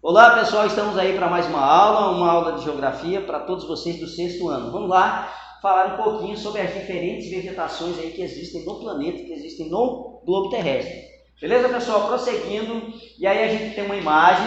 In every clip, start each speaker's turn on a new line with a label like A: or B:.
A: Olá pessoal, estamos aí para mais uma aula de geografia para todos vocês do 6º ano. Vamos lá falar um pouquinho sobre as diferentes vegetações aí que existem no planeta, que existem no globo terrestre. Beleza pessoal? Prosseguindo, e aí a gente tem uma imagem,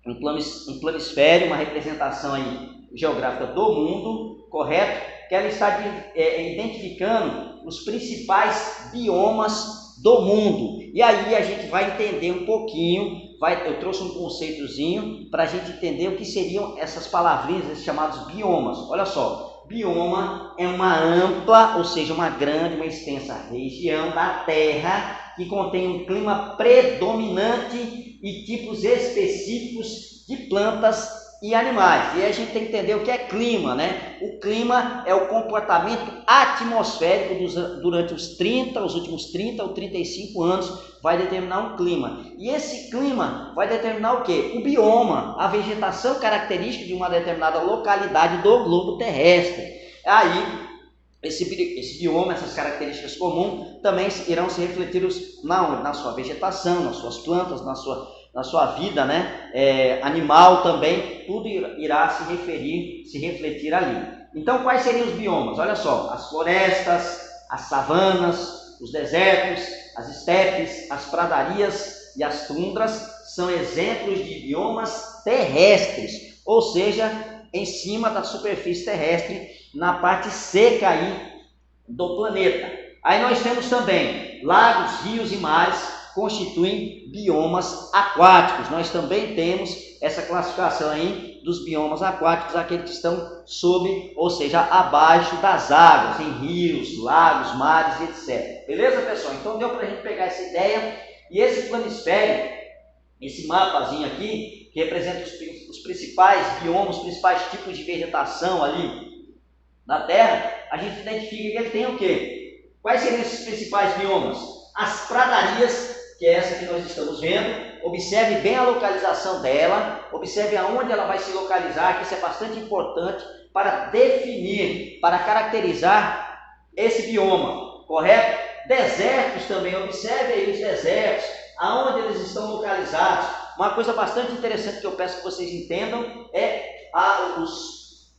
A: um planisfério, uma representação aí geográfica do mundo, correto? Que ela está identificando os principais biomas do mundo. E aí a gente vai entender um pouquinho, eu trouxe um conceitozinho para a gente entender o que seriam essas palavrinhas, esses chamados biomas. Olha só, bioma é uma ampla, ou seja, uma grande, uma extensa região da Terra que contém um clima predominante e tipos específicos de plantas e animais. E a gente tem que entender o que é clima, né? O clima é o comportamento atmosférico durante os últimos 30 ou 35 anos, vai determinar um clima. E esse clima vai determinar o quê? O bioma, a vegetação característica de uma determinada localidade do globo terrestre. Aí, esse bioma, essas características comuns, também irão se refletir na sua vegetação, nas suas plantas, na sua vida, né? Animal também, tudo irá se refletir ali. Então, quais seriam os biomas? Olha só, as florestas, as savanas, os desertos, as estepes, as pradarias e as tundras são exemplos de biomas terrestres, ou seja, em cima da superfície terrestre, na parte seca aí do planeta. Aí nós temos também lagos, rios e mares constituem biomas aquáticos. Nós também temos essa classificação aí dos biomas aquáticos, aqueles que estão sob, ou seja, abaixo das águas, em rios, lagos, mares, etc. Beleza, pessoal? Então deu para a gente pegar essa ideia. E esse planisfério, esse mapazinho aqui, que representa os principais biomas, os principais tipos de vegetação ali na Terra, a gente identifica que ele tem o quê? Quais seriam esses principais biomas? As pradarias, que é essa que nós estamos vendo. Observe bem a localização dela, observe aonde ela vai se localizar, que isso é bastante importante para definir, para caracterizar esse bioma, correto? Desertos também, observe aí os desertos, aonde eles estão localizados. Uma coisa bastante interessante que eu peço que vocês entendam é os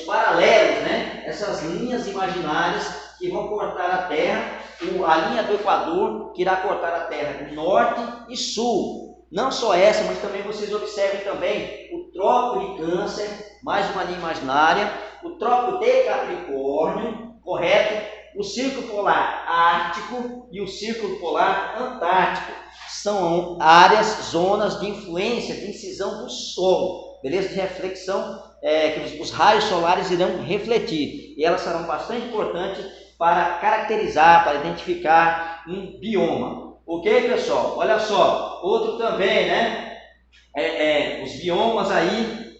A: paralelos, né? Essas linhas imaginárias que vão cortar a Terra, a linha do Equador, que irá cortar a Terra norte e sul. Não só essa, mas também vocês observem também o Trópico de Câncer, mais uma linha imaginária, o Trópico de Capricórnio, correto? O Círculo Polar Ártico e o Círculo Polar Antártico. São áreas, zonas de influência, de incisão do Sol, beleza? De reflexão, que os raios solares irão refletir. E elas serão bastante importantes para caracterizar, para identificar um bioma. Ok, pessoal? Olha só, outro também, né? Os biomas aí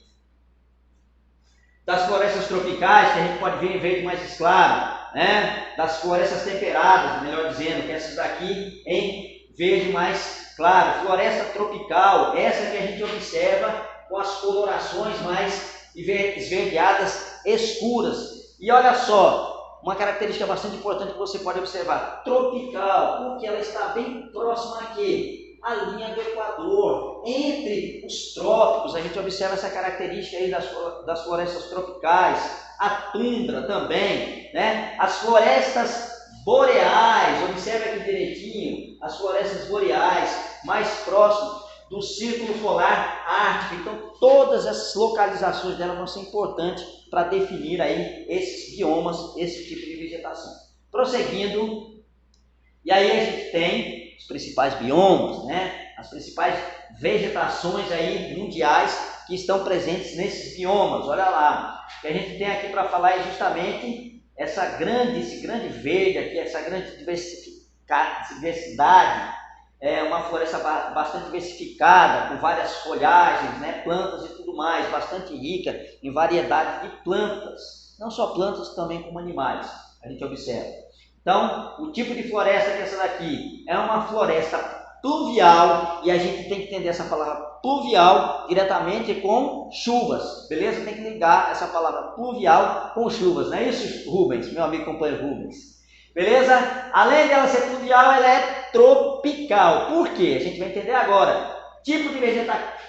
A: das florestas tropicais, que a gente pode ver em verde mais claro, né? Das florestas temperadas, melhor dizendo, que essas daqui em verde mais claro. Floresta tropical, essa que a gente observa com as colorações mais esverdeadas escuras. E olha só, uma característica bastante importante que você pode observar, tropical, porque ela está bem próxima aqui, a linha do Equador. Entre os trópicos, a gente observa essa característica aí das florestas tropicais, a tundra também, né? As florestas boreais, observe aqui direitinho, as florestas boreais, mais próximas do Círculo Polar Ártico. Então, todas essas localizações dela vão ser importantes para definir aí esses biomas, esse tipo de vegetação. Prosseguindo, e aí a gente tem os principais biomas, né? As principais vegetações aí mundiais que estão presentes nesses biomas. Olha lá, o que a gente tem aqui para falar é justamente esse grande verde aqui, essa grande diversidade. É uma floresta bastante diversificada, com várias folhagens, né, plantas e tudo mais, bastante rica em variedade de plantas, não só plantas, também como animais, a gente observa. Então, o tipo de floresta que é essa daqui é uma floresta pluvial, e a gente tem que entender essa palavra pluvial diretamente com chuvas, beleza? Tem que ligar essa palavra pluvial com chuvas, não é isso, Rubens, meu amigo companheiro Rubens? Beleza? Além dela ser pluvial, ela é tropical. Por quê? A gente vai entender agora. Tipo de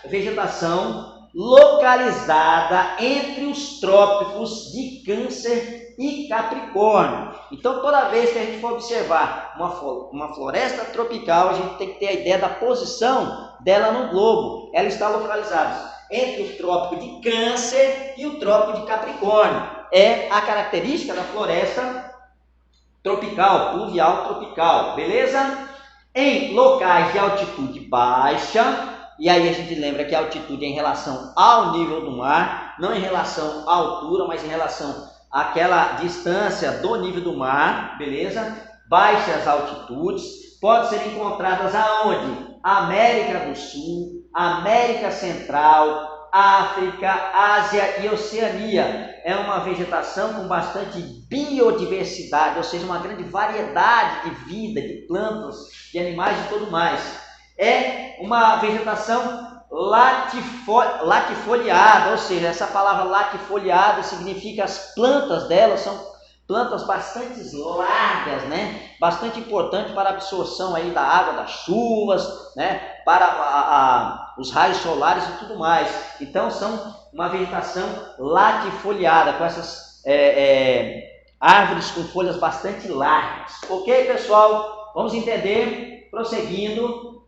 A: vegetação localizada entre os trópicos de Câncer e Capricórnio. Então, toda vez que a gente for observar uma floresta tropical, a gente tem que ter a ideia da posição dela no globo. Ela está localizada entre o trópico de Câncer e o trópico de Capricórnio. É a característica da floresta tropical, pluvial tropical, beleza? Em locais de altitude baixa, e aí a gente lembra que a altitude é em relação ao nível do mar, não em relação à altura, mas em relação àquela distância do nível do mar, beleza? Baixas altitudes, podem ser encontradas aonde? América do Sul, América Central, África, Ásia e Oceania. É uma vegetação com bastante biodiversidade, ou seja, uma grande variedade de vida, de plantas, de animais e tudo mais. É uma vegetação latifoliada, ou seja, essa palavra latifoliada significa as plantas dela são plantas bastante largas, né? Bastante importante para a absorção aí da água, das chuvas, né? Para os raios solares e tudo mais. Então são uma vegetação latifoliada, com essas árvores com folhas bastante largas. Ok, pessoal? Vamos entender, prosseguindo.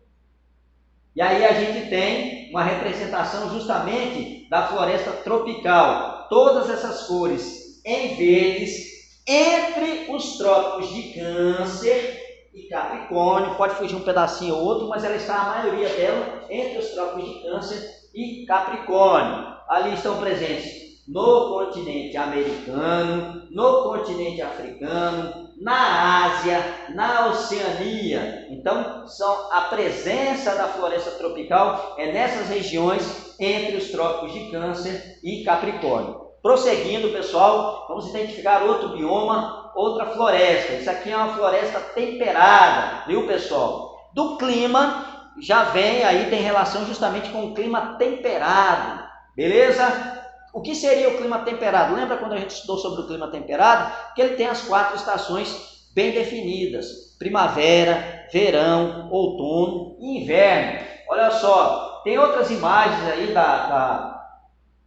A: E aí a gente tem uma representação justamente da floresta tropical. Todas essas cores em verdes, entre os trópicos de Câncer e Capricórnio, pode fugir um pedacinho ou outro, mas ela está, a maioria dela, entre os trópicos de Câncer e Capricórnio. Ali estão presentes no continente americano, no continente africano, na Ásia, na Oceania. Então, a presença da floresta tropical é nessas regiões entre os trópicos de Câncer e Capricórnio. Prosseguindo, pessoal, vamos identificar outro bioma, outra floresta. Isso aqui é uma floresta temperada, viu, pessoal? Do clima, já vem aí, tem relação justamente com o clima temperado, beleza? O que seria o clima temperado? Lembra quando a gente estudou sobre o clima temperado? Que ele tem as 4 estações bem definidas: primavera, verão, outono e inverno. Olha só, tem outras imagens aí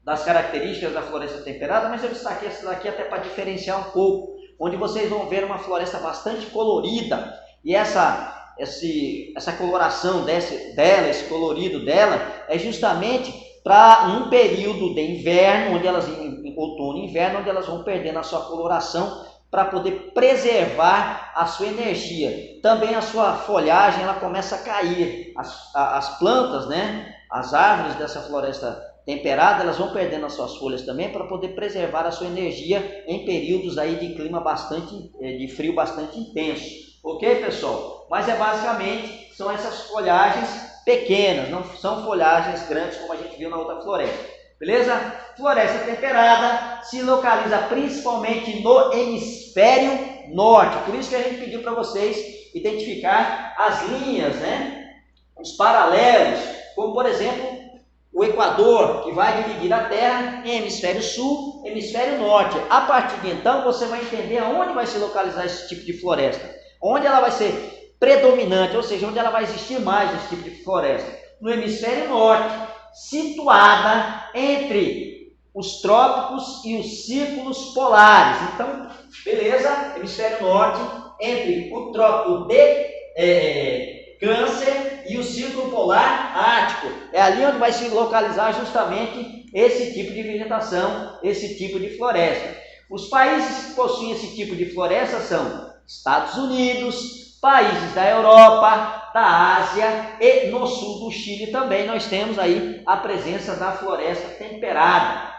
A: das características da floresta temperada, mas eu destaquei essa daqui até para diferenciar um pouco, onde vocês vão ver uma floresta bastante colorida, e essa coloração dela, esse colorido dela, é justamente para um período de inverno, onde elas, em outono e inverno, onde elas vão perdendo a sua coloração para poder preservar a sua energia. Também a sua folhagem ela começa a cair, as plantas, né, as árvores dessa floresta temperada, elas vão perdendo as suas folhas também para poder preservar a sua energia em períodos aí de clima de frio bastante intenso. Ok, pessoal? Mas basicamente são essas folhagens pequenas, não são folhagens grandes como a gente viu na outra floresta. Beleza? Floresta temperada se localiza principalmente no hemisfério norte. Por isso que a gente pediu para vocês identificar as linhas, né? Os paralelos, como por exemplo o Equador, que vai dividir a Terra em hemisfério sul e hemisfério norte. A partir de então, você vai entender aonde vai se localizar esse tipo de floresta. Onde ela vai ser predominante, ou seja, onde ela vai existir mais esse tipo de floresta. No hemisfério norte, situada entre os trópicos e os círculos polares. Então, beleza? Hemisfério norte, entre o trópico de Câncer e o círculo polar ártico. É ali onde vai se localizar justamente esse tipo de vegetação, esse tipo de floresta. Os países que possuem esse tipo de floresta são Estados Unidos, países da Europa, da Ásia e no sul do Chile também nós temos aí a presença da floresta temperada.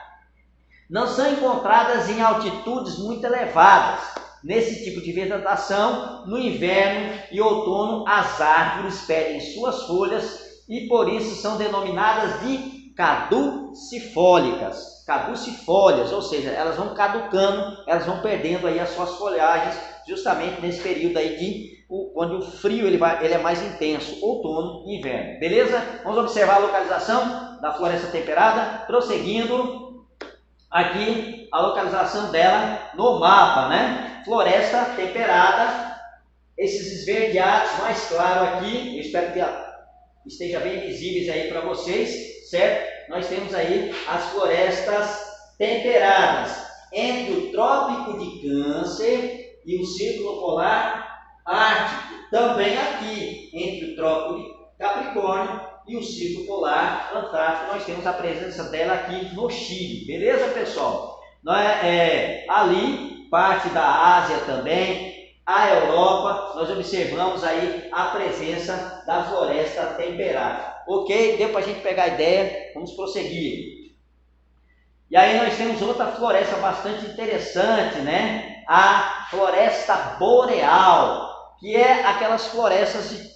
A: Não são encontradas em altitudes muito elevadas. Nesse tipo de vegetação, no inverno e outono, as árvores perdem suas folhas e por isso são denominadas de caducifólicas. Caducifólias, ou seja, elas vão caducando, elas vão perdendo aí as suas folhagens, justamente nesse período aí onde o frio ele é mais intenso, outono e inverno. Beleza? Vamos observar a localização da floresta temperada, prosseguindo aqui a localização dela no mapa, né? Floresta temperada, esses esverdeados mais claros aqui, eu espero que esteja bem visíveis aí para vocês, certo? Nós temos aí as florestas temperadas entre o Trópico de Câncer e o Círculo Polar Ártico. Também aqui, entre o Trópico de Capricórnio e o Círculo Polar Antártico, nós temos a presença dela aqui no Chile. Beleza, pessoal? Ali, parte da Ásia também, a Europa, nós observamos aí a presença da floresta temperada. Ok? Deu para a gente pegar a ideia? Vamos prosseguir. E aí nós temos outra floresta bastante interessante, né? A floresta boreal, que é aquelas florestas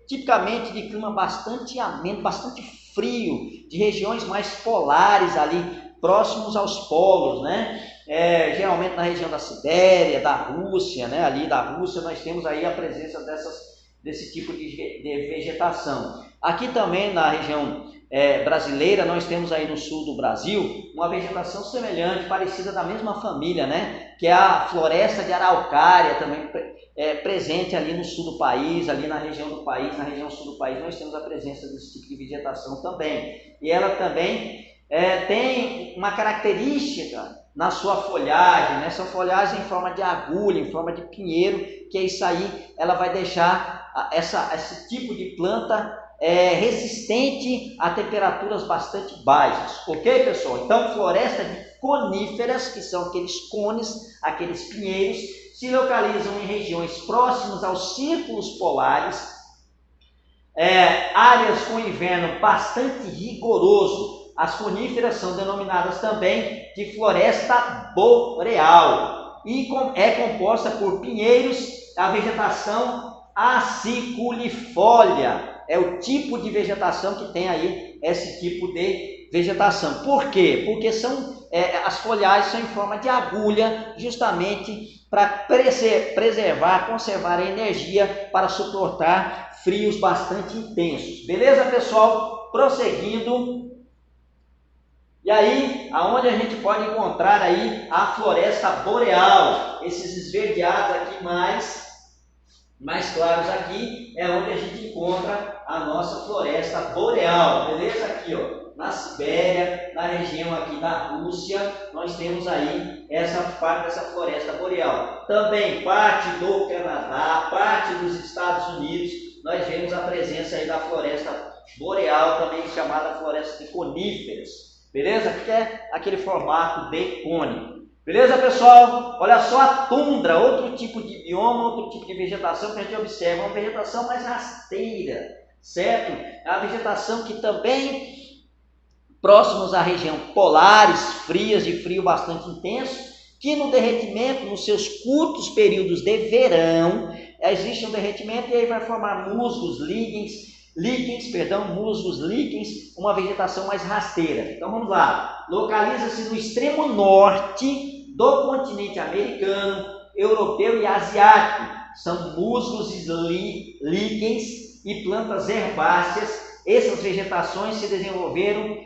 A: tipicamente de clima bastante ameno, bastante frio, de regiões mais polares ali, próximos aos polos, né? Geralmente na região da Sibéria, da Rússia, né? Ali da Rússia nós temos aí a presença desse tipo de vegetação. Aqui também na região brasileira, nós temos aí no sul do Brasil uma vegetação semelhante, parecida da mesma família, né? Que é a floresta de araucária, também presente ali no sul do país, ali na região do país, na região sul do país, nós temos a presença desse tipo de vegetação também. E ela também tem uma característica na sua folhagem, né? Sua folhagem em forma de agulha, em forma de pinheiro, que é isso aí, ela vai deixar esse tipo de planta resistente a temperaturas bastante baixas, ok, pessoal? Então, floresta de coníferas, que são aqueles cones, aqueles pinheiros, se localizam em regiões próximas aos círculos polares, áreas com inverno bastante rigoroso. As coníferas são denominadas também de floresta boreal e é composta por pinheiros, a vegetação aciculifólia. É o tipo de vegetação que tem aí esse tipo de vegetação. Por quê? Porque as folhagens são em forma de agulha, justamente para preservar, conservar a energia para suportar frios bastante intensos. Beleza, pessoal? Prosseguindo. E aí, aonde a gente pode encontrar aí a floresta boreal, esses esverdeados aqui mais claros aqui, é onde a gente encontra a nossa floresta boreal, beleza? Aqui, ó, na Sibéria, na região aqui da Rússia, nós temos aí essa parte dessa floresta boreal. Também parte do Canadá, parte dos Estados Unidos, nós vemos a presença aí da floresta boreal, também chamada floresta de coníferas. Beleza? Que é aquele formato de cone. Beleza, pessoal? Olha só a tundra, outro tipo de bioma, outro tipo de vegetação que a gente observa, uma vegetação mais rasteira, certo? É uma vegetação que também, próximos à região polares, frias, de frio bastante intenso, que no derretimento, nos seus curtos períodos de verão, existe um derretimento e aí vai formar musgos, líquens, uma vegetação mais rasteira. Então vamos lá, localiza-se no extremo norte do continente americano, europeu e asiático. São musgos, líquens e plantas herbáceas. Essas vegetações se desenvolvem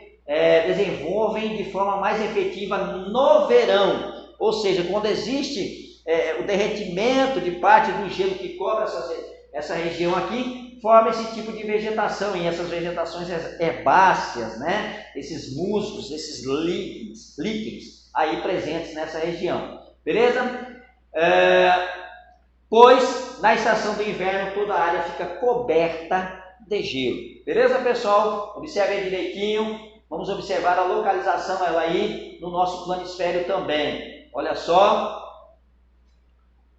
A: de forma mais efetiva no verão, ou seja, quando existe o derretimento de parte do gelo que cobre essa região aqui, forma esse tipo de vegetação, e essas vegetações herbáceas, né? Esses musgos, esses líquens aí presentes nessa região, beleza? Pois na estação do inverno toda a área fica coberta de gelo, beleza, pessoal? Observe aí direitinho, vamos observar a localização ela aí no nosso planisfério também. Olha só,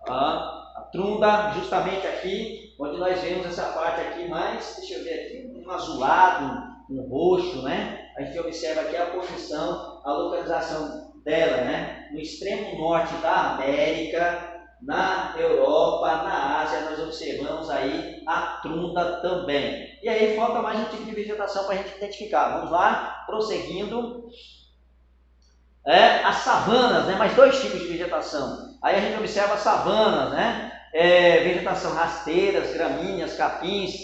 A: a tundra justamente aqui, onde nós vemos essa parte aqui mais, deixa eu ver aqui, um azulado, um roxo, né? A gente observa aqui a posição, a localização dela, né? No extremo norte da América, na Europa, na Ásia, nós observamos aí a tundra também. E aí falta mais um tipo de vegetação para a gente identificar. Vamos lá, prosseguindo. As savanas, né? Mais dois tipos de vegetação. Aí a gente observa as savanas, né? Vegetação rasteiras, gramíneas, capins,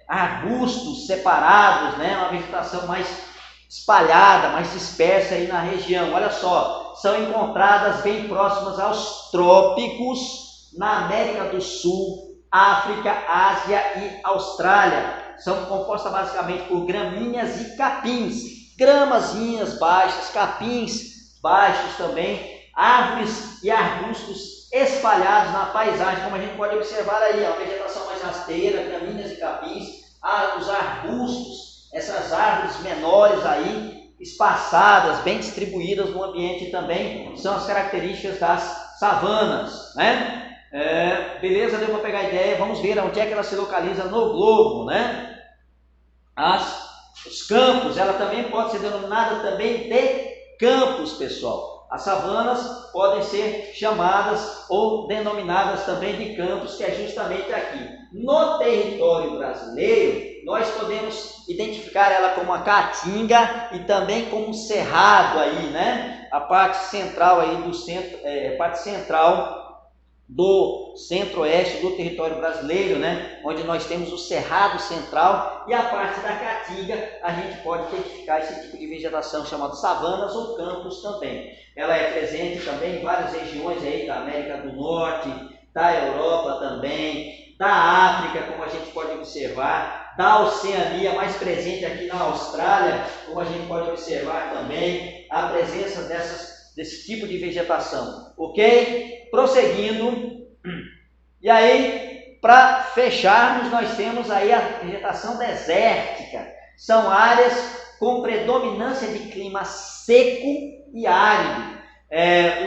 A: arbustos separados, né? Uma vegetação mais espalhada, mais dispersa aí na região. Olha só, são encontradas bem próximas aos trópicos, na América do Sul, África, Ásia e Austrália. são compostas basicamente por gramíneas e capins, gramazinhas baixas, capins baixos também, árvores e arbustos espalhados na paisagem, como a gente pode observar aí, a vegetação mais rasteira, gramíneas e capins, os arbustos, essas árvores menores aí, espaçadas, bem distribuídas no ambiente também, são as características das savanas, né? Beleza, deu para pegar a ideia, vamos ver onde é que ela se localiza no globo, né? Os campos, ela também pode ser denominada também de campos, pessoal. As savanas podem ser chamadas ou denominadas também de campos, que é justamente aqui. No território brasileiro, nós podemos identificar ela como uma caatinga e também como um cerrado aí, né? A parte central aí do centro, parte central do centro-oeste do território brasileiro, né? Onde nós temos o cerrado central e a parte da caatinga, a gente pode identificar esse tipo de vegetação chamada savanas ou campos também. Ela é presente também em várias regiões aí da América do Norte, da Europa também, da África, como a gente pode observar, da Oceania, mais presente aqui na Austrália, como a gente pode observar também a presença desse tipo de vegetação, ok? Prosseguindo, e aí, para fecharmos, nós temos aí a vegetação desértica, são áreas com predominância de clima seco e árido.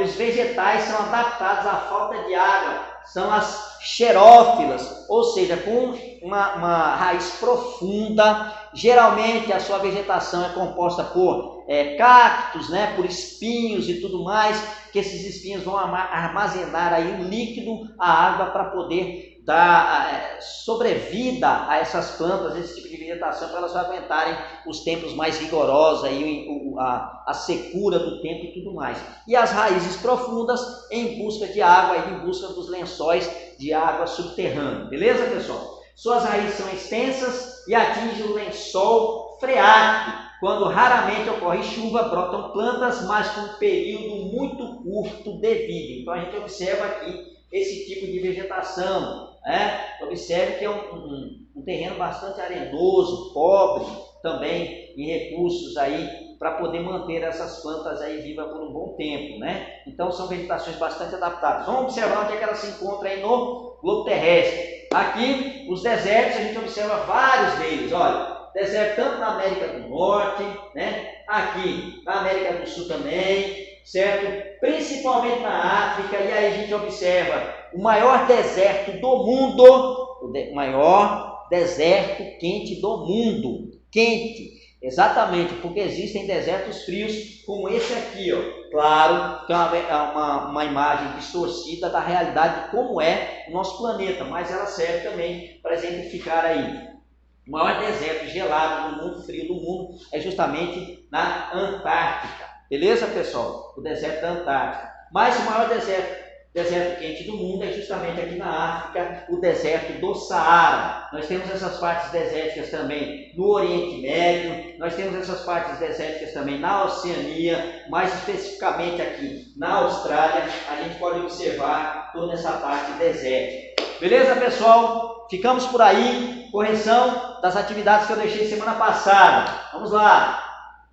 A: Os vegetais são adaptados à falta de água, são as xerófilas, ou seja, com uma raiz profunda. Geralmente a sua vegetação é composta por cactos, né, por espinhos e tudo mais, que esses espinhos vão armazenar aí um líquido, a água, para poder dar sobrevida a essas plantas, esse tipo de vegetação, para elas aguentarem os tempos mais rigorosos, aí, a secura do tempo e tudo mais. E as raízes profundas em busca de água, aí, em busca dos lençóis de água subterrânea. Beleza, pessoal? Suas raízes são extensas e atingem o lençol freático. Quando raramente ocorre chuva, brotam plantas, mas com um período muito curto de vida. Então a gente observa aqui esse tipo de vegetação, né? Observe que é um terreno bastante arenoso, pobre também em recursos aí para poder manter essas plantas aí vivas por um bom tempo, né? Então são vegetações bastante adaptadas. Vamos observar onde é que ela se encontra aí no globo terrestre. Aqui, os desertos, a gente observa vários deles, olha. Deserto tanto na América do Norte, né? Aqui na América do Sul também, certo? Principalmente na África, e aí a gente observa o maior deserto do mundo, o maior deserto quente do mundo, quente, exatamente, porque existem desertos frios como esse aqui, ó. Claro que é uma imagem distorcida da realidade de como é o nosso planeta, mas ela serve também para exemplificar aí. O maior deserto gelado do mundo, frio do mundo, é justamente na Antártica. Beleza, pessoal? O deserto da Antártica. Mas o maior deserto quente do mundo é justamente aqui na África, o deserto do Saara. Nós temos essas partes desérticas também no Oriente Médio, nós temos essas partes desérticas também na Oceania, mais especificamente aqui na Austrália, a gente pode observar toda essa parte desértica. Beleza, pessoal? Ficamos por aí. Correção das atividades que eu deixei semana passada. Vamos lá.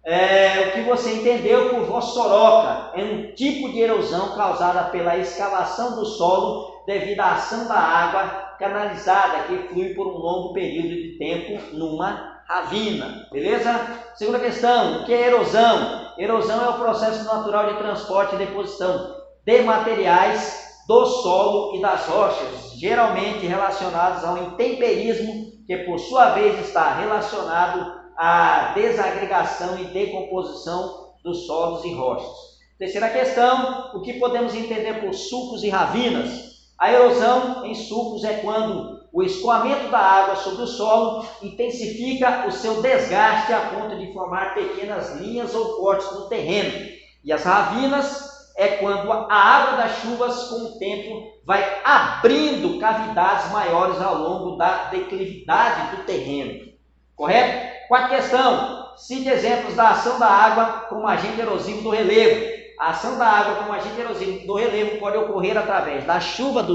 A: O que você entendeu por vossoroca é um tipo de erosão causada pela escavação do solo devido à ação da água canalizada que flui por um longo período de tempo numa ravina. Beleza? Segunda questão. O que é erosão? Erosão é o processo natural de transporte e deposição de materiais do solo e das rochas, geralmente relacionados ao intemperismo, que por sua vez está relacionado à desagregação e decomposição dos solos e rochas. Terceira questão, o que podemos entender por sulcos e ravinas? A erosão em sulcos é quando o escoamento da água sobre o solo intensifica o seu desgaste a ponto de formar pequenas linhas ou cortes no terreno. E as ravinas é quando a água das chuvas, com o tempo, vai abrindo cavidades maiores ao longo da declividade do terreno. Correto? Quarta questão. Cite exemplos da ação da água como agente erosivo do relevo. A ação da água como agente erosivo do relevo pode ocorrer através das chuvas,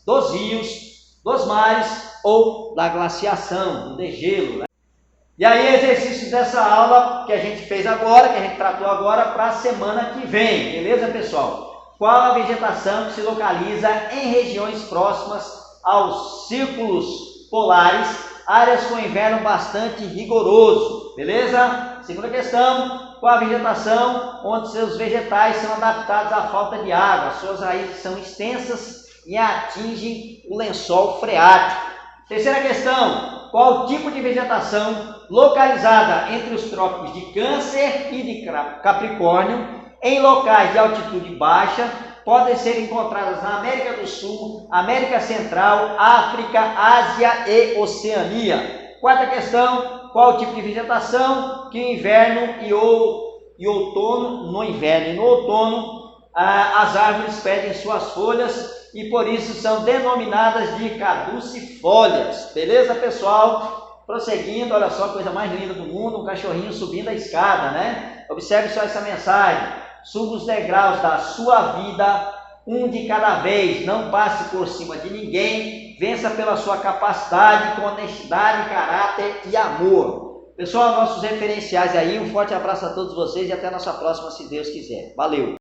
A: dos rios, dos mares ou da glaciação, do degelo, né? E aí, exercícios dessa aula que a gente fez agora, que a gente tratou agora, para a semana que vem, beleza, pessoal? Qual a vegetação que se localiza em regiões próximas aos círculos polares, áreas com inverno bastante rigoroso, beleza? Segunda questão, qual a vegetação onde seus vegetais são adaptados à falta de água, suas raízes são extensas e atingem o lençol freático. Terceira questão, qual tipo de vegetação localizada entre os trópicos de Câncer e de Capricórnio, em locais de altitude baixa, podem ser encontradas na América do Sul, América Central, África, Ásia e Oceania. Quarta questão, qual tipo de vegetação que no inverno e outono, as árvores perdem suas folhas e por isso são denominadas de caducifólias. Beleza, pessoal? Prosseguindo, olha só a coisa mais linda do mundo, um cachorrinho subindo a escada, né? Observe só essa mensagem. Suba os degraus da sua vida, um de cada vez, não passe por cima de ninguém, vença pela sua capacidade, com honestidade, caráter e amor. Pessoal, nossos referenciais aí, um forte abraço a todos vocês e até a nossa próxima, se Deus quiser. Valeu!